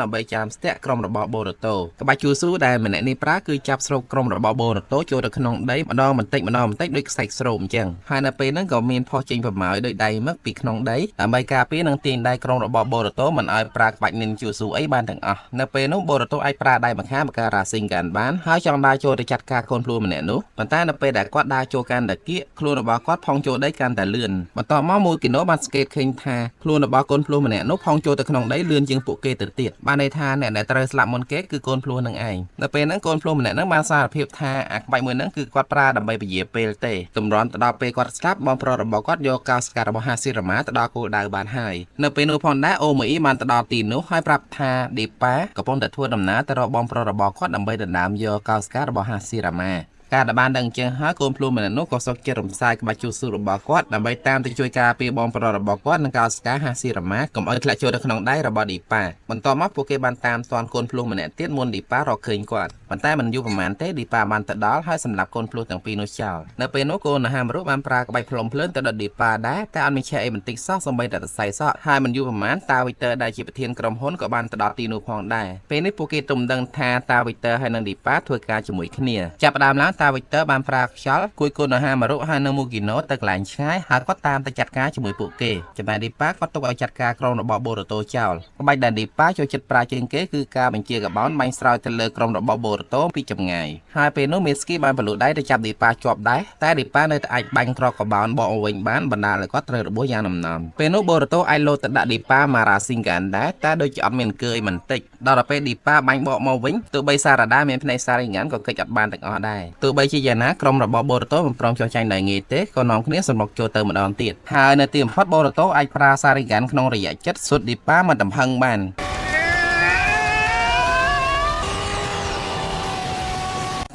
ដើម្បីចាំស្ទាក់ក្រុមរបស់បូរ៉ូតូក្បាច់ជូស៊ូដែលម្នាក់នេះប្រើគឺចាប់ស្រូបក្រុមរបស់បូរ៉ូតូចូលទៅក្នុងដីម្ដងបន្តិចម្ដងបន្តិចដូចខ្សាច់ស្រោមអញ្ចឹងហើយនៅពេលហ្នឹងក៏មានផុសចេញប្រម៉ាយដោយដៃមកពីក្នុងដីដើម្បីការពារនិងទាញដៃក្រុមរបស់បូរ៉ូតូមិនឲ្យប្រើក្បាច់និនជូស៊ូអីបានទាំងអស់នៅពេលនោះបូរ៉ូតូអាចប្រើដៃម្ខាងមកការរ៉ាស៊ីងកាន់បានហើយចង់ដើរចូលទៅចាត់ការកូនភ្លួម្នាក់នោះប៉ុន្តែនៅពេលដែលគាត់ដើរចូលកាន់តែគៀកខ្លួនរបស់គាត់ផុងចូលដីកាន់តែលឿនបន្ទាប់មកមួយគីណូបានសង្កេតឃើញថាខ្លួនរបស់កូនភ្លួម្នាក់នោះផុងចូលទៅក្នុងដីលឿនជាងពួកគេទៅទៀតបានន័យថាអ្នកដែលត្រូវស្លាប់មុនគេគឺកូនភ្លួនឹងឯងនៅពេលហ្នឹងកូនភ្លួម្នាក់ហ្នឹងបានសារភាពថាអាក្បាច់មួយហ្នឹងគឺគាត់ប្រើដើម្បីពជាពេលទេតម្រាំទៅដល់ពេលគាត់ស្លាប់បងប្រុសរបស់គាត់យកកោសិការបស់ហាស៊ីរ៉ាម៉ាទៅដល់គោលដៅបានហើយនៅពេលនោះផងដែរអូម៉ូអ៊ីបានទៅដល់ទីនោះហើយប្រាប់ថាឌីប៉ាកំពុងតែធ្វើដំណើរទៅរកបងប្រុសរបស់គាត់ដើម្បីដណ្ដើមយកកោសិការបស់ហាស៊ីរ៉ាម៉ាការដែលបានដឹងអញ្ចឹងហើយកូនភ្លួម្នាក់នោះក៏សុខចិត្តរំសាយក្បាច់ជូស៊ូរបស់គាត់ដើម្បីតាមទៅជួយការពារបងប្រុសរបស់គាត់និងកោសិកាហាស៊ីរ៉ាម៉ាកុំឲ្យធ្លាក់ចូលទៅក្នុងដៃរបស់ឌីប៉ាបន្ទាប់មកពួកគេបានតាមទាន់កូនភ្លួម្នាក់ទៀតមុនឌីប៉ារកឃើញគាត់ប៉ុន្តែមិនយូរប៉ុន្មានទេឌីប៉ាបានទៅដល់ហើយសម្លាប់កូនភ្លួទាំងពីរនោះចោលនៅពេលនោះកូនហាមរុបានប្រើក្បាច់ផ្លុំភ្លើងទៅដល់ឌីប៉ាដែរតែអត់មានឆេះអីបន្តិចសោះសូម្បីតែសរសៃសក់ហើយមិនយូរប៉ុន្មានតាវីទ័រដែលជាប្រធានក្រុមហ៊ុនក៏បានទៅដល់ទីនោះផងដែរពេលនេះពួកគេទុំដឹងថាតាវីទ័រហើយនិងឌីប៉ាធ្វើការជាមួយគ្នាចាប់ផ្ដើមឡើងតាវីទ័របានប្រើខ្យល់គួយកូនហាមរុហើយនៅមូគីណូទៅកន្លែងឆ្ងាយហើយគាត់តាមទៅចាត់ការជាមួយពួកគេចំណែកឌីប៉ាគាត់ទុកឲ្យចាត់ការក្រុមរបស់បូរ៉ូតូចោលក្បាច់ដែលឌីប៉ាចូលចិត្តប្រើជាងគេគឺការបញ្ជាកបោនបាញ់ស្រោចទៅលើក្រុមរបស់បូរ៉ូតូពីចម្ងាយហើយពេលនោះមេស្គីបានបលូដៃទៅចាប់ឌីប៉ាជាប់ដែរតែឌីប៉ានៅតែអាចបាញ់ក្រកកបោនបកមកវិញបានបណ្ដាលឲ្យគាត់ត្រូវរបួសយ៉ាងដំណំពេលនោះបូរ៉ូតូអាចលោតទៅដាក់ឌីប៉ាម៉ារ៉ាស៊ីងកាន់ដែរតែដូចជាអត់មានអង្គើយបន្តិចដល់ពេលឌីប៉ាបាញ់បកមកវិញទោះបីសារ៉ាដាមានភ្នែកសារីងានក៏កិច្ចអត់បានទាំងអស់ដែរទោះបីជាយ៉ាងណាក្រុមរបស់បូរ៉ូតូមិនព្រមចោះចាញ់ដោយងាយទេក៏នាំគ្នាសម្រុកចូលទៅម្ដងទៀតហើយនៅទីបំផុតបូរ៉ូតូអាចប្រើសារីងានក្នុងរយៈជិតសុទ្ធឌីប៉ាមិនដំហឹងបាន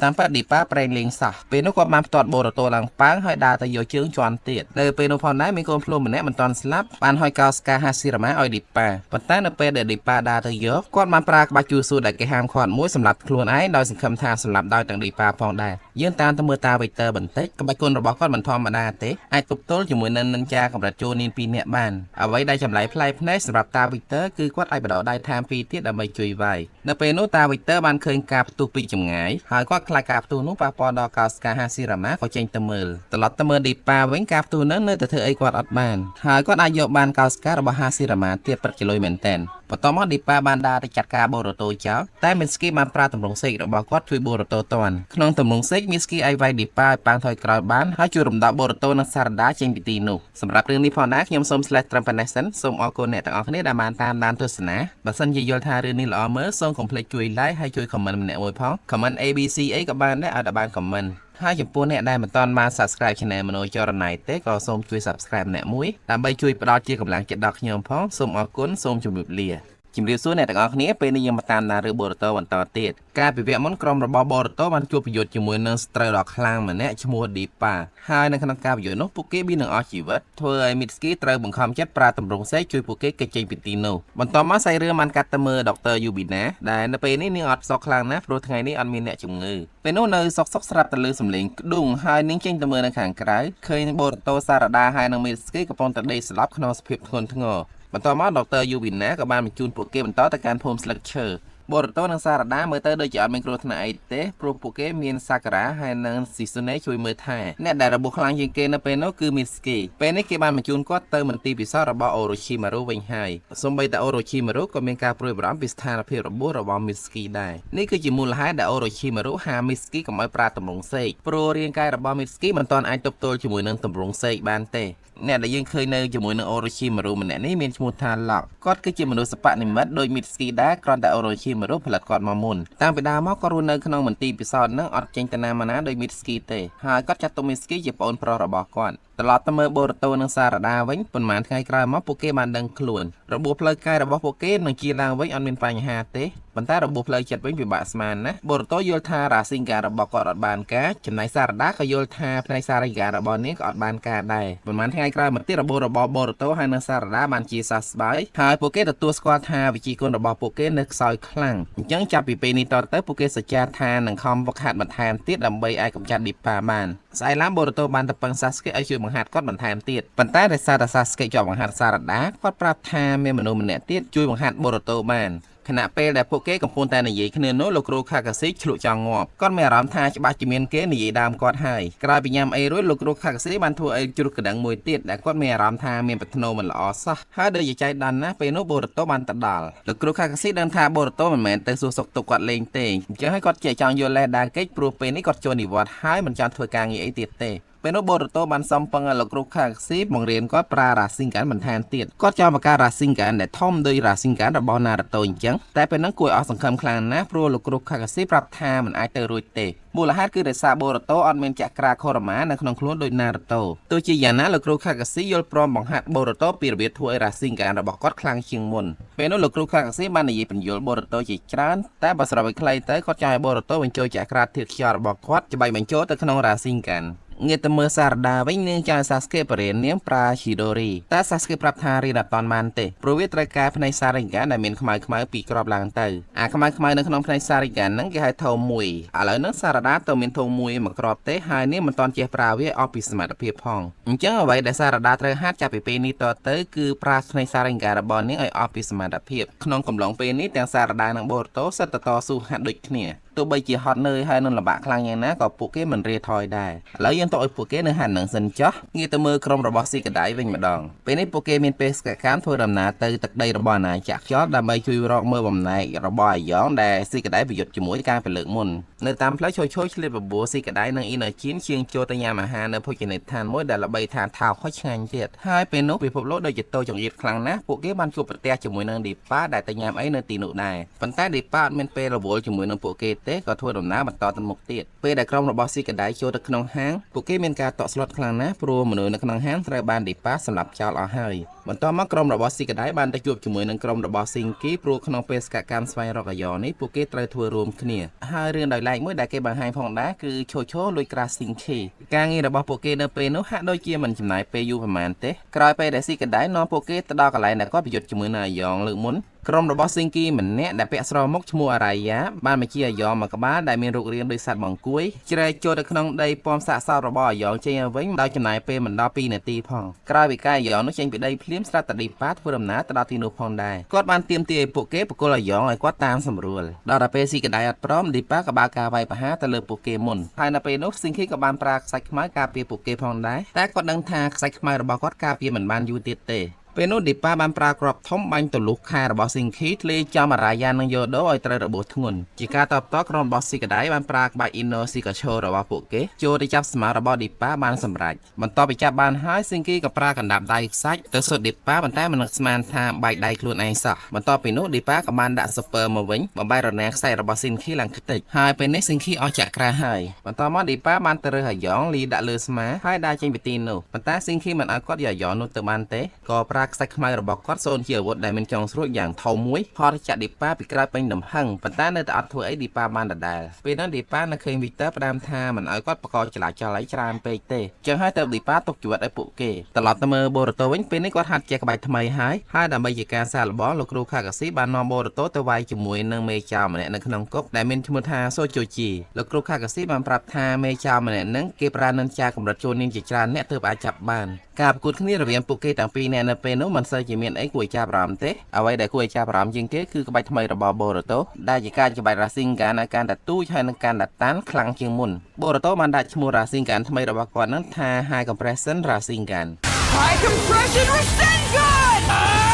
តាមប៉ាឌីប៉ាប្រេងលេងសោះពេលនោះគាត់បានផ្ទាត់បូរ៉ូតូឡើងប៉ាងហើយដើរទៅយកជើងជន់ទៀតនៅពេលនោះផងដែរមានកូនភ្លួម្នាក់មិនទាន់ស្លាប់បានហុយកោសិកាហាស៊ីរ៉ាម៉ាឲ្យឌីប៉ាប៉ុន្តែនៅពេលដែលឌីប៉ាដើរទៅយកគាត់បានប្រើក្បាច់ជូស៊ូដែលគេហាមឃាត់មួយសម្រាប់ខ្លួនឯងដោយសង្ឃឹមថាសម្រាប់ដោយទាំងឌីប៉ាផងដែរយើងតាមទៅមើលតាវីទ័របន្តិចក្បាច់គុណរបស់គាត់មិនធម្មតាទេអាចទប់ទល់ជាមួយនឹងនិនចាកម្រិតជូនីន2នាក់បានអ្វីដែលចម្លែកប្លែកភ្នែកសម្រាប់តាវីទ័រគឺគាត់អាចបដោដៃថែម2ទៀតដើម្បីជួយវាយនៅពេលនោះតាវីទ័របានឃើញការផ្ទុះពីចម្ងាយហើយគាត់ខ្លាចការផ្ទុះនោះប៉ះពាល់ដល់កោសិកាហាស៊ីរ៉ាម៉ាក៏ចេញទៅមើលត្រឡប់ទៅមើលឌីប៉ាវិញការផ្ទុះនោះនៅតែធ្វើអីគាត់អត់បានហើយគាត់អាចយកបានកោសិការបស់ហាស៊ីរ៉ាម៉ាទៀតពិតជាលុយមែនតែនបន្ទាប់មកឌីប៉ាបានដើរទៅចាត់ការបូរ៉ូតូចោលតែមីស្គីបានប្រើទម្រង់សេករបស់គាត់ជួយបូរ៉ូតូតាន់ក្នុងទម្រង់សេកមីស្គីអាចវាយឌីប៉ាឲ្យប៉ាងថយក្រោយបានហើយជួយរំដោះបូរ៉ូតូនិងសារ៉ាដាចេញពីទីនោះសម្រាប់រឿងនេះផងដែរខ្ញុំសូម slash ត្រឹមប៉ុណ្ណេះសិនសូមអរគុណអ្នកទាំងអស់គ្នាដែលបានតាមដានទស្សនាបើសិនជាយល់ថារឿងនេះល្អមើលសូមកុំភ្លេចជួយ like ហើយជួយ comment ម្នាក់មួយផង comment ABC អីក៏បានដែរឲ្យតែបាន comment ហើយចំពោះអ្នកដែលមិនទាន់បាន subscribe channel មនោចរណៃទេក៏សូមជួយ subscribe ម្នាក់មួយដើម្បីជួយផ្ដល់ជាកម្លាំងចិត្តដល់ខ្ញុំផងសូមអរគុណសូមជម្រាបលាជំរាបសួរអ្នកទាំងអស់គ្នាពេលនេះយើងមកតាមដានរឿងបូរ៉ូតូបន្តទៀតការពិភាក្សាមុនក្រុមរបស់បូរ៉ូតូបានជួបប្រយុទ្ធជាមួយនឹងស្ត្រូវដ៏ខ្លាំងម្នាក់ឈ្មោះឌីប៉ាហើយនៅក្នុងការប្រយុទ្ធនោះពួកគេមាននឹងអស់ជីវិតធ្វើឲ្យមីតស្គីត្រូវបង្ខំចិត្តប្រើទម្រង់សេកជួយពួកគេគេចចេញពីទីនោះបន្ទាប់មកសាច់រឿងបានកាត់ទៅមើលដុកទ័រយូប៊ីណាដែលនៅពេលនេះនាងអត់សោកខ្លាំងណាស់ព្រោះថ្ងៃនេះអត់មានអ្នកជំងឺពេលនោះនៅសុកស្រាប់តែលើសំឡេងក្ដុងហើយនាងចេញទៅមើលនៅខាងក្រៅឃើញបូរ៉ូតូសារ៉ាដាហើយនិងមីតស្គីកំពុងតែដេកស្លាប់ក្នុងសភាពធ្ងន់ធ្ងរបន្ទាប់មកដុកទ័រយូវីណាក៏បានបញ្ជូនពួកគេបន្តទៅកាន់ភូមិស្លឹកឈើបូរ៉ូតូនិងសារ៉ាដាមើលទៅដូចជាអត់មានគ្រោះថ្នាក់អីទេព្រោះពួកគេមានសាការ៉ាហើយនិងស៊ីស៊ូណេជួយមើលថែអ្នកដែលរបួសខ្លាំងជាងគេនៅពេលនោះគឺមីស្គីពេលនេះគេបានបញ្ជូនគាត់ទៅមន្ទីរពិសោធន៍របស់អូរ៉ូឈីម៉ារូវិញហើយសូម្បីតែអូរ៉ូឈីម៉ារូក៏មានការព្រួយបារម្ភពីស្ថានភាពរបួសរបស់មីស្គីដែរនេះគឺជាមូលហេតុដែលអូរ៉ូឈីម៉ារូហាមីស្គីកុំឲ្យប្រើទម្រង់សេកព្រោះរាងកាយរបស់មីស្គីមិនទាន់អាចទប់ទល់ជាមួយនឹងទម្រង់សេកបានទេអ្នកដែលយើងឃើញនៅជាមួយនឹងអូរ៉ូឈីម៉ារូម្នាក់នេះមានឈ្មោះថាឡុកគាត់គឺជាមនុស្សសិប្បនិម្មិតដោយមីស្គីដែរគ្រាន់តែអូរ៉ូឈីម៉ារូផលិតគាត់មកមុនតាំងពីដើមមកគាត់រស់នៅក្នុងមន្ទីរពិសោធន៍នឹងអត់ចេញទៅណាមកណាដោយមីស្គីទេហើយគាត់ចាត់ទុកមីស្គីជាប្អូនប្រុសរបស់គាត់ត្រឡប់ទៅមើលបូរ៉ូតូនិងសារ៉ាដាវិញប៉ុន្មានថ្ងៃក្រោយមកពួកគេបានដឹងខ្លួនរបួសផ្លូវកាយរបស់ពួកគេនឹងជាឡើងវិញអត់មានបញ្ហាទេប៉ុន្តែរបួសផ្លូវចិត្តវិញពិបាកស្មានណាបូរ៉ូតូយល់ថារ៉ាស៊ីងការបស់គាត់អត់បានការចំណែកសារ៉ាដាក៏យល់ថាផ្នែកសារ៉ាការបស់នាងក៏អត់បានការដែរប៉ុន្មានថ្ងៃក្រោយមកទៀតរបួសរបស់បូរ៉ូតូហើយនិងសារ៉ាដាបានជាសះស្បើយហើយពួកគេទទួលស្គាល់ថាវិជាគុណរបស់ពួកគេនៅខ្សោយខ្លាំងអញ្ចឹងចាប់ពីពេលនេះតទៅពួកគេសច្ចាថានឹងខំវឹកហាត់បន្ថែមទៀតដើម្បីអាចកម្ចាត់ឌីប៉ាបានស្អែកឡើងបូរ៉ូតូបានទៅពឹងសាស្កេឲ្យជួយបង្ហាត់គាត់បន្ថែមទៀតប៉ុន្តែដោយសារតែសាស្កេជាប់បង្ហាត់សារ៉ាដាគាត់ប្រាប់ថាមានមនុស្សម្នាក់ទៀតជួយបង្ហាត់បូរ៉ូតូបាន ขณะពេលដែលពួកគេកំពុងតែនិយាយគ្នានោះលោកគ្រូខាកាស៊ីឆ្លុះចង់ងាប់គាត់មានអារម្មណ៍ថាច្បាស់ជាមានគេនិយាយដើមគាត់ហើយក្រោយពីញ៉ាំអីរួចលោកគ្រូខាកាស៊ីបានធ្វើអីជ្រុះកណ្ដឹងមួយទៀតដែលគាត់មានអារម្មណ៍ថាមានប្រធ្នោមិនល្អសោះហើយដូចជាចៃដន្យណាស់ពេលនោះបូរ៉ូតូបានទៅដល់លោកគ្រូខាកាស៊ីដឹងថាបូរ៉ូតូមិនមែនទៅសួរសុខទុក្ខគាត់លេងទេអញ្ចឹងហើយគាត់ជាចង់យកលេសដើរកិច្ចព្រោះពេលនេះគាត់ចូលនិវត្តន៍ហើយមិនចង់ធ្វើការងារអីទៀតទេពេលនោះបូរ៉ូតូបានសំពឹងឲ្យលោកគ្រូខាកាស៊ីបង្រៀនគាត់ប្រើរ៉ាស៊ីងកានបន្ថែមទៀតគាត់ចង់បង្កើតរ៉ាស៊ីងកានដែលធំដូចរ៉ាស៊ីងកានរបស់ណារូតូអញ្ចឹងតែពេលហ្នឹងគួរឲ្យអស់សង្ឃឹមខ្លាំងណាស់ព្រោះលោកគ្រូខាកាស៊ីប្រាប់ថាមិនអាចទៅរួចទេមូលហេតុគឺដោយសារបូរ៉ូតូអត់មានចក្រាខូរ៉ាម៉ានៅក្នុងខ្លួនដូចណារូតូទោះជាយ៉ាងណាលោកគ្រូខាកាស៊ីយល់ព្រមបង្ហាត់បូរ៉ូតូពីរបៀបធ្វើឲ្យរ៉ាស៊ីងកានរបស់គាត់ខ្លាំងជាងមុនពេលនោះលោកគ្រូខាកាស៊ីបាននិយាយបញ្យល់បូរ៉ូតូជាច្រើនតែបើស្របឲ្យខ្លីទៅគាត់ចង់ឲ្យបូរ៉ូតូបញ្ចូលចក្រាធាតុខ្យល់របស់គាត់ច្បាច់បញ្ចូលទៅក្នុងរ៉ាស៊ីងកានងាកទៅមើលសារដាវិញនាងចៅសាស្កេបរៀននាងប្រាជីដូរីតែសាស្កេប្រាប់ថារៀនអត់តាន់បានទេព្រោះវាត្រូវការផ្នែកសារ៉េកាដែលមានខ្មៅពីក្របឡើងទៅអាខ្មៅនៅក្នុងផ្នែកសារ៉េកាហ្នឹងគេហៅធំមួយឥឡូវហ្នឹងសារដាទៅមានធំមួយមកក្របទេហើយនាងមិនតាន់ចេះប្រើវាអស់ពីសមត្ថភាពផងអញ្ចឹងអ្វីដែលសារដាត្រូវហាត់ចាប់ពីពេលនេះតទៅគឺប្រើផ្នែកសារ៉េការបស់នាងឲ្យអស់ពីសមត្ថភាពក្នុងកំឡុងពេលនេះទាំងសារដានិងបូរ៉ូតូសិតតស៊ូហាត់ដូចគ្នាទោះបីជាហត់នឿយហើយនឹងលំបាកខ្លាំងយ៉ាងណាក៏ពួកគេមិនរាថយដែរឥឡូវយើងទៅឲ្យពួកគេនៅហាត់នឹងសិនចុះងាកទៅមើលក្រុមរបស់ស៊ីកដៃវិញម្ដងពេលនេះពួកគេមានបេសកកម្មធ្វើដំណើរទៅទឹកដីរបស់អាណាចក្រខ្យល់ដើម្បីជួយរកមើលបំណែករបស់អាយ៉ងដែលស៊ីកដៃប្រយុទ្ធជាមួយការពីលើកមុននៅតាមផ្លូវឈយឆ្លៀតបបួរស៊ីកដៃនិងអ៊ីណូជីនជាងចូលទៅញ៉ាំអាហារនៅភោជនីយដ្ឋានមួយដែលល្បីថាថោកហុចឆ្ងាញ់ទៀតហើយពេលនោះពិភពលោកដូចជាតូចចង្អៀតខ្លាំងណាស់ពួកគេបានជួបប្រទះជាមួយនឹងឌីប៉ាដែលទៅញ៉ាំអីនៅទីនោះដែរប៉ុន្តែឌីប៉ាអត់មានពេលរវល់ជាមួយនឹងពួកគេទេក៏ធ្វើដំណើរបន្តទៅមុខទៀតពេលដែលក្រុមរបស់ស៊ីកដៃចូលទៅក្នុងហាងពួកគេមានការតក់ស្លុតខ្លាំងណាស់ព្រោះមនុស្សនៅក្នុងហាងត្រូវបានឌីប៉ាសម្លាប់ចោលអស់ហើយបន្តមកក្រុមរបស់ស៊ីកដៃបានទៅជួបជាមួយនឹងក្រុមរបស់ស៊ីងគីព្រោះក្នុងពេលសកម្មស្វែងរកអាយ៉នេះពួកគេត្រូវធ្វើរួមគ្នាហើយរឿងដោយឡែកមួយដែលគេបង្ហាញផងដែរគឺឈូលួចក្រាស់ស៊ីងគីការងាររបស់ពួកគេនៅពេលនោះហាក់ដូចជាមិនចំណាយពេលយូរប៉ុន្មានទេក្រោយពេលដែលស៊ីកដៃនាំពួកគេទៅដល់កន្លែងដែលគាត់ប្រយុទ្ធជាមួយនឹងអាយ៉ងលើកមុនក្រុមរបស់ស៊ីងគីម្នាក់ដែលពាក់ស្រមុកឈ្មោះអារ៉ាយ៉ាបានបញ្ជាអាយ៉ងមួយក្បាលដែលមានរូបរាងដូចសត្វបង្គួយជ្រែកចូលទៅក្នុងដីពំសាកសោតរបស់អាយ៉ងចេញឲ្យវិញដោយចំណាយពេលមិនដល់2នាទីផងក្រោយពីកាយអាយ៉ងនោះចេញពីដីភ្លាមស្រាប់តែឌីប៉ាធ្វើដំណើរទៅដល់ទីនោះផងដែរគាត់បានទាមទារឲ្យពួកគេបកគលអាយ៉ងឲ្យគាត់តាមសម្រួលដល់តែពេលស៊ីកដៃអត់ព្រមឌីប៉ាក៏បើកការវាយប្រហារទៅលើពួកគេមុនហើយនៅពេលនោះស៊ីងគីក៏បានប្រើខ្សាច់ខ្មៅការពារពួកគេផងដែរតែគាត់ដឹងថាខ្សាច់ខ្មៅរបស់គាត់ការពារមិនបានយូរទៀតទេពេលនោះឌីប៉ាបានប្រើគ្រាប់ធំបាញ់ទៅលុះខែរបស់ស៊ីងគីធ្លាយចំអារ៉ាយ៉ានិងយ៉ូដូឲ្យត្រូវរបួសធ្ងន់ជាការតបតក្រុមរបស់ស៊ីកដៃបានប្រើក្បាច់អ៊ីណូស៊ីកាឈូរបស់ពួកគេចូលទៅចាប់ស្មារបស់ឌីប៉ាបានសម្រេចបន្ទាប់ពីចាប់បានហើយស៊ីងគីក៏ប្រើកណ្ដាប់ដៃខ្សាច់ទៅសុទ្ធឌីប៉ាប៉ុន្តែមិននឹកស្មានថាបែកដៃខ្លួនឯងសោះបន្ទាប់ពីនោះឌីប៉ាក៏បានដាក់ស៊ុបពើមកវិញបំបែករណាខ្សែរបស់ស៊ីងគីឡើងខ្ទេចហើយពេលនេះស៊ីងគីអស់ចក្រាហើយបន្តមកឌីប៉ាបានទៅរើសអាយ៉ងលីដាក់លើស្មាហើយដើរចេញពីទីនោះប៉ុន្តែស៊ីងគីមិនឲ្យគាត់យកអាយ៉ងនោះទៅបានទេក៏ប្រើខ្សាច់ខ្មៅរបស់គាត់សូនជាអាវុធដែលមានចុងស្រួចយ៉ាងធំមួយហត់ចាក់ឌីប៉ាពីក្រោយពេញដំហឹងប៉ុន្តែនៅតែអត់ធ្វើអីឌីប៉ាបានដដែលពេលនោះឌីប៉ានៅឃើញវីទ័រផ្ដាំថាមិនឲ្យគាត់បកកចលាចលអីច្រើនពេកទេចឹងហើយទៅឌីប៉ាទុកជីវិតឲ្យពួកគេត្រឡប់ទៅមើលបូរ៉ូតូវិញពេលនេះគាត់ហាត់ចេះក្បាច់ថ្មីហើយដើម្បីជាការសាកល្បងលោកគ្រូខាកាស៊ីបាននាំបូរ៉ូតូទៅវាយជាមួយនឹងមេចៅម្នាក់នៅក្នុងគុកដែលមានឈ្មោះថាសូជូជីលោកគ្រូខាកាស៊ីបានប្រាប់ថាមេចៅម្នាក់ហ្នឹងគេប្រើនិន្ចាកម្រិតចូលនាងជាច្រើនអ្នកទើបអាចចាប់បានការប្រកួតគ្នារវាងពួកគេទាំងពីរនាក់នៅពេលនោះមិនសូវជាមានអីគួរឲ្យចាប់អារម្មណ៍ទេអ្វីដែលគួរឲ្យចាប់អារម្មណ៍ជាងគេគឺក្បាច់ថ្មីរបស់បូរ៉ូតូដែលជាការច្បាច់រ៉ាស៊ីងកានឲ្យកាន់តែទូចហើយនឹងកាន់តែតាន់ខ្លាំងជាងមុនបូរ៉ូតូបានដាក់ឈ្មោះរ៉ាស៊ីងកានថ្មីរបស់គាត់នឹងថា High Compression Racing Gun High Compression Racing Gun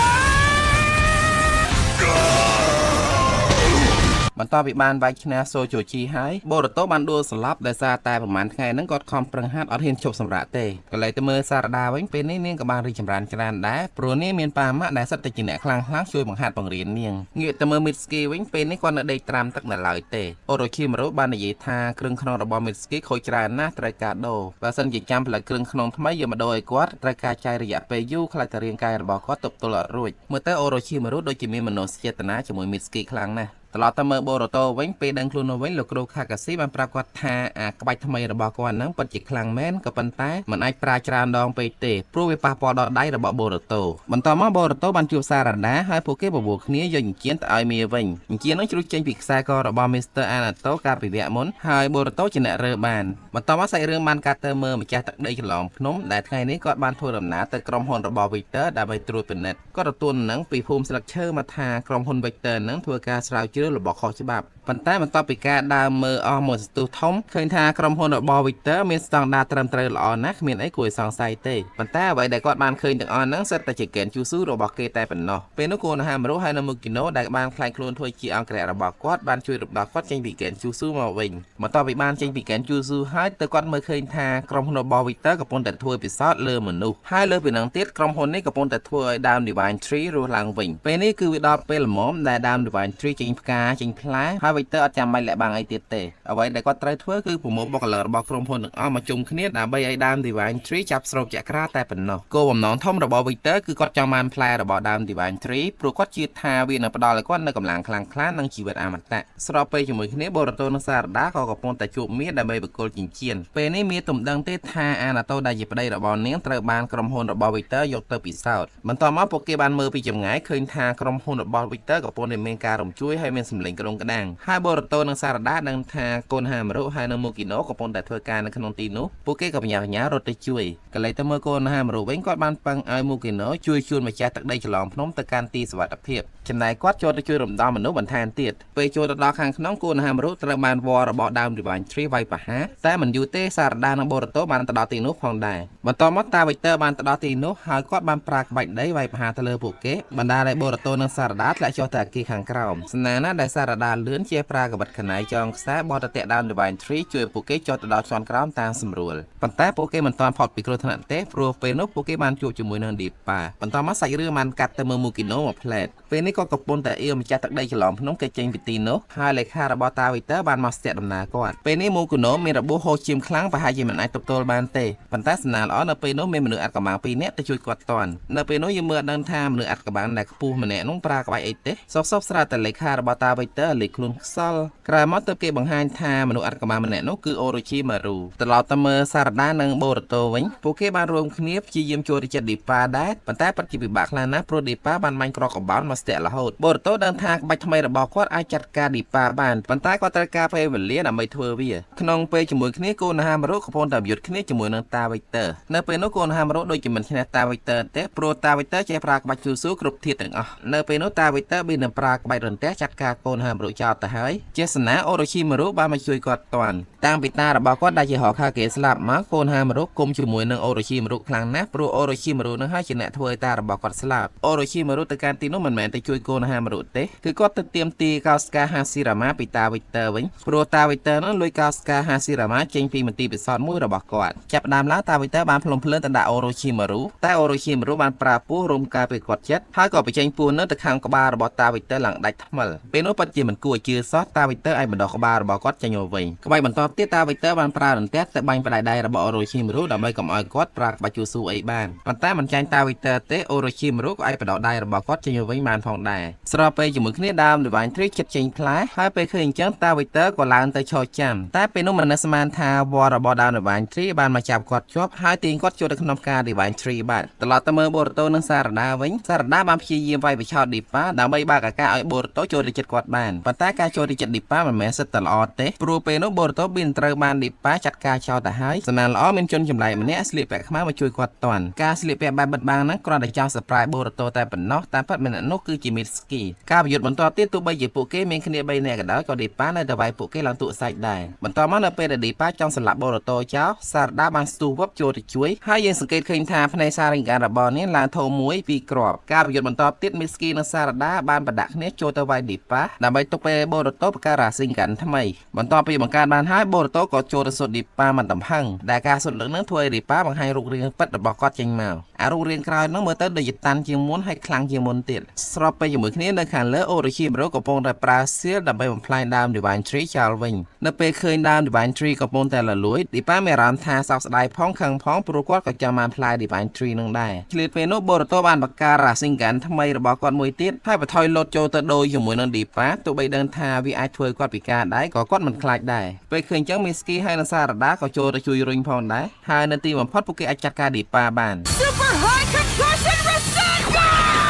បន្ទាប់ពីបានវាយឈ្នះសូជូជីហើយបូរ៉ូតូបានដួលស្លាប់ដោយសារតែប្រហែលថ្ងៃហ្នឹងគាត់ខំប្រឹងហាត់អត់ហ៊ានឈប់សម្រាកទេក៏เลยទៅមើលសារដាវិញពេលនេះនាងក៏បានរីកចម្រើនច្រើនដែរព្រោះនាងមានប៉ាម៉ាក់ដែលសិតតែជាអ្នកខ្លាំងជួយបង្ហាត់បង្រៀននាងងាកទៅមើលមីតស្គីវិញពេលនេះគាត់នៅដេកត្រាំទឹកនៅឡើយទេអូរ៉ូឈីម៉ារូបាននិយាយថាគ្រឿងក្នុងរបស់មីតស្គីខូចច្រើនណាស់ត្រូវការដូរបើសិនជាចាំផ្លែគ្រឿងក្នុងថ្មីយកមកដូរឲ្យគាត់ត្រូវការចាយរយៈពេលយូរខ្លាចតែរាងកាយរបស់គាត់ទប់ទល់អត់រួចមើលទៅអូរ៉ូឈីម៉ារូដូចជាមានមនោសញ្ចេតនាជាមួយមីតស្គីខ្លាំងណាស់ ตลอดแต่เมื่อบรโตวิ่งไปดังครูนวิ่งลูกครูคากาซีมันปรากฏท่ากระบทำไมระบอกก่อนนั้นปัจจิคลังแม่นกับปันต้มันไอปลาจานดองไปเตะปลุกไปปาปอดได้ระบอบรโตมันต่อมาบรโตบรรจุสารดาให้พวกเก็บบวกนี้ยังเกียนแต่ไอมีวิ่งเกียนต้องจุดเจนปิกไซก็ระบอมิสเตอร์อานาโตการปิเวะมุนให้บรโตชนะเรือบานมันต่อมาใส่เรื่องมันการเติมเมื่อมาจากตักได้ฉลองพนมแต่ไงนี้ก็บานทัวร์ดำน้าแต่กรมหนระบอวิเตอร์ได้ไปตรวจเป็นเน็ตก็ระตุนหนังปีภูมิสลักเชอร์มาทากรมหนวิเตอร์หนังทัวร์การสลาวเชื่อระบอคอฉบับปันใต้มันต่อไปการดาวเมื่ออหมดตูทมเคยทากรมหนระบอวิเตอร์มีสตองดาเติมเตอร์ละออนนักมีไอ้กุยสองไซเต้ปันใต้ไว้ได้ก็บานเคยจากออนนังเซตแต่จะเกินจูซูระบอเกแต่เป็นนอเป็นนักโกนฮามรู้ให้นมุกิโนได้บานคลายคลวนถวยจีอังแกะระบอกอดบานช่วยระบอกอดเจงปีเกินจูซูมาวิ่งมาต่อไปบานเจงปีเกินจูซูให้แต่ก่อนเมื่อเคยทากรมหนระบอวิเตอร์กับปนแต่ถวยปิซอดเลือเหมือนนูให้เลือเป็นนังติดกรมหนนี้กับปนแต่ถวยดาวดิวานทรีรูหลังวิ่งเป็นนี่คือวิดอเป็นหมอมได้ดาวดิวานทรีจิงกาจิงพลายให้วิเตอร์จำไม่แหละบางไอเตเตเอาไว้ได้ก็ไตรถวยคือผมบอกเลยบอกกรมหนเอามาจุ่มขึ้นเนี่ยใบไอดาวดิวานทรีจับสโลจะกระแต่เป็นนอโกผมน้องท่อมระบอวิเตอร์คือก็จำมันพลายระบอดาวดิวานทรีปลุกก็จืดทาวีนปดอลเลยก็ในกำลังคลางคลานังชีวิตอามันตะสระไปจมูกขึ้นเนี่ยบรโตนักสารดาเขากับปนแต่จุ่มเมียได้ใบบุกโกลจิงเชียนเป็นนี่มีตุ่มดังเตทาอานาโตได้หยิบได้ระบอเนี้ยตระบานกรมหนระบอวิเตอร์ยกเตอร์ปีเศร้ามันต่อมาโปเกบานมือปีจมง่ายเคยทากรมหนระบอวิเตอร์กับปนในเมการมช่วยให้เมนสำเร็จกระดงกระดังให้บรโตนักสารดาดังทาโกนหามรุให้นโมกิโนกับปนแต่เทอการในขนมตีนุโปเกกับหยาหยารถได้ช่วยก็เลยแต่เมื่อโกนหามรุเว้นก็บานปังไอโมกิโนช่วยชวนมาจากตักได้ฉลองพน้อมตะการตีสวัสดิเพียบฉนัยก็โจทย์ช่วยรำดอมนุษย์บันทานเตียดไปโจทย์ดอข้างน้องโกนหามรุตระบานวอระบอดาวดิบานทรีไวปะฮะแต่มันอยู่เตสารดานบรโตบานตดอตีนุพองได้บรรทอมตาวิเตอร์บานตดอตีนุหายก็บานปรากใบได้ไวปะฮะทะเลปุกเกบรรดาในบรโตนังสารดาและโจทย์กีขังกราวสนานะได้สารดาเลื่อนเชียปรากบัดขนายจองแซ่บอตเตะดาวดิบานทรีช่วยปุกเกโจทย์ดอชอนกราวตามสำรวจปันแต่ปุกเกมันตอนพอดปิโกรธนันเตโปรเฟนุปุกเกบานจูจมวยนังดีป่าบรรทอมใส่เรื่องมันกัดแต่มือมูกิโนมาเพลดเป็นนี่ก็กบปนแต่เอี่ยมจะตักได้ฉลองพน้องเกจงปิตีโนให้เลยค่าระบอตาวิเตอร์บานมาสเตดำนาก่อนเป็นนี่มูกุโนมีระบุโฮชิมครั้งไปหาจิมันไอตบโตบานเตปันแต่สนาล้อเนเปโนมีมนุษย์อัดกำบังปีนี้จะช่วยกดตอนเนเปโนยังเมื่อเดินทางมนุษย์อัดกำบังได้ปูมันแหนนุ่งปลากระใบไอเตซอกซอกสระแต่เลยค่าระบอตาวิเตอร์เลยคลุนซอลกระมอตเตอร์เกบังไฮทามนุษย์อัดกำบังมันแหนนุ่งคือโอโรชิมารูตลอดตะเมื่อสารด้านนังโบรโตวิงโปเกบานรวมคณีบจีเยี่ยมโจดิจัดดิปาได้ปันแต่ปัจจิบิบักลานะโปรดิปาบานมันกรอกกับบอลมาสเตละโหดโบรโตเดินทางไปทำไมระบอกว่าไอจัดการดิปาบานปันแต่ก็ตระการไปเวลีนไม่ทัวร์วีขนมไปจมูกนี้กูนะฮามรุขพนแต่หยุดนี้จมูกนังตาวิเตอร์เนเปโนกูนะฮามรุโดยจมันชนะตาวิเตอร์เตะโปรตาวิเตอร์เจปรากบัจจูซูกรุบเทียต่างอ๋อเนเปโนตาวิเตอร์บินปรากใบเรนเตะจัดการกูนะฮามรุเจ้าแต่เฮ้ยเจสนาโอโรชิมารุบามาช่วยกอดตอนตั้งปิตาระบอกว่าได้จะหอคาเกสลับมากูนะฮามรุกุมจมูกนังโอโรชิมารุครั้งนะโปรโอโรชิมารุนังให้ชนะทัวร์ตาระบอกกอดสลับโอโรชิมารุตะการตีนุมันแมนแต่ช่วยกูนะฮามรุเตะคือก็เตรียมตีกาสกาฮาซิรามาปิตาวิเตอร์วิงโปรตาวิเตอร์นั้นลุยกาสกาฮาซิรามาเจงปีมันตีไปซ้อนมือระบอกกอดจับดามล้าตาวิเตอร์บานพลมเพลินตันดาโอโรชิมารุแต่โอโรชิมารุบานปราปูรวมกาไปกอดเช็ดพาก่อไปเจงปูนนั้นตะคางกบาระบอกตาวิเตอร์หลังได้ทั้งหมดเป็นอุปจิมันกลัวจืดซอสตาวิเตอร์ไอ้บันดอกบาระบอกกอดจะโยวิงกบายบันตอบเตี้ยตาวิเตอร์บานปราหลังเตี้ยแต่บังไปได้ระบอกโอโรชิมารุดำไปกับอ้อยกอดปรากบาจูซูไอ้บ้านปันแต่มันใจตาวิเตอร์เตโอโรชิมารุก็ไอ้บันดอกได้ระบอกกอดจะโยวิงมานพองได้สระไปจมูกนี้ดามหรือวันทริกจัดเจงพลายให้ไปเคยจังตาวิเตอร์ก็ลานแต่ชอจำแต่เป็นนุ่มมันสมานทาวอระบอดาวหรือวันทรีบานมาจับกอดชอบให้ตีนกอดโจดขนมกาดิวันทรีบานตลอดตะเมื่อโบรโตนังสารดาวิงสารดาบานพี่ยืมไปชอบดิป้าดาวใบบากากาไอโบรโตโจดจัดกอดบานปัตตาการโจดจัดดิป้ามันแม้สตลอดเตะปรูเปนุโบรโตบินตระบานดิป้าจัดการชาวแต่หายสนานล้อมันจนจำไรมันเนี้ยสลิปแปะมาช่วยกอดตอนการสลิปแปะบานบัดบางนั้นกรอนแต่เจ้าสปรายโบรโตแต่เป็นนอกตามพัดมันนกคือจิมิสกี้การประโยชน์บนตัวตีตัวใบหยิบปุกเก้เมนคเนียใบเนี่ยก็ได้ก็ดิป้าในตะไบปุกเก้หลังตุใส่ได้บนตัวมันเป็นดิป้าจองสลับโบรโตเจ้าสารดาบางสตูวับโจดช่วยให้ยังสังเกตเคยทาภายในสาริงการระบอนี้ลานโทมวยปีกรอบการประโยชน์บนตัวติดมิสกี้ในสารดาบานประดักเนี้ยโจตะไบดิป้าดาใบตกไปโบรโตประการาสิงกันทำไมบนตัวปีบังการบานให้โบรโตก็โจตสุดดิป้ามันต่ำพังแต่การสุดเหลืองนั้นถวยดิป้าบางให้ลูกเรียนปัดระบอกก็จริงมาอาลูกเรียนกลายน้องเมื่อเตอร์เดจิตันจิงม้วนให้คลังจิงม้วนติดสอบไปอยู่มือนี้ในขันเลือโอริชิมรกปงแต่ปลาเสียดับไปบนพลายดามดิบานทรีชาลวิงนเปเคยดามดิบานทรีกับปงแต่ละลุยดิป้าเมรามทาสาวสไลพ้องคังพ้องปรุกวดก็จะมาพลายดิบานทรีนึงได้คลิปเปโนโบรโตบานปากการาสิงกันทำไมระบอกก่อนมวยติดให้ไปทอยโลดโจตโดอยู่มวยนันดิ ឌីប៉ាទោះបីដឹងថាវាអាចធ្វើគាត់ពិការដែរក៏គាត់មិនខ្លាចដែរពេលឃើញចឹងមីស្គីហើយនិងសារ៉ាដាក៏ចូលទៅជួយរុញផងដែរហើយនៅទីបំផុតពួកគេអាចចាត់ការឌីប៉ាបាន Super high compression Rasengan!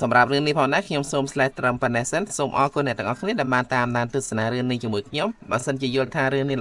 សម្រាប់រឿងនេះផងដែរខ្ញុំសូម slash ត្រឹមប៉ុណ្ណេះសិនសូមអរគុណអ្នកទាំងអស់គ្នាដែលបានតាមដានទស្សនារឿងនេះជាមួយខ្ញុំបើសិនជាយល់ថារឿងនេះ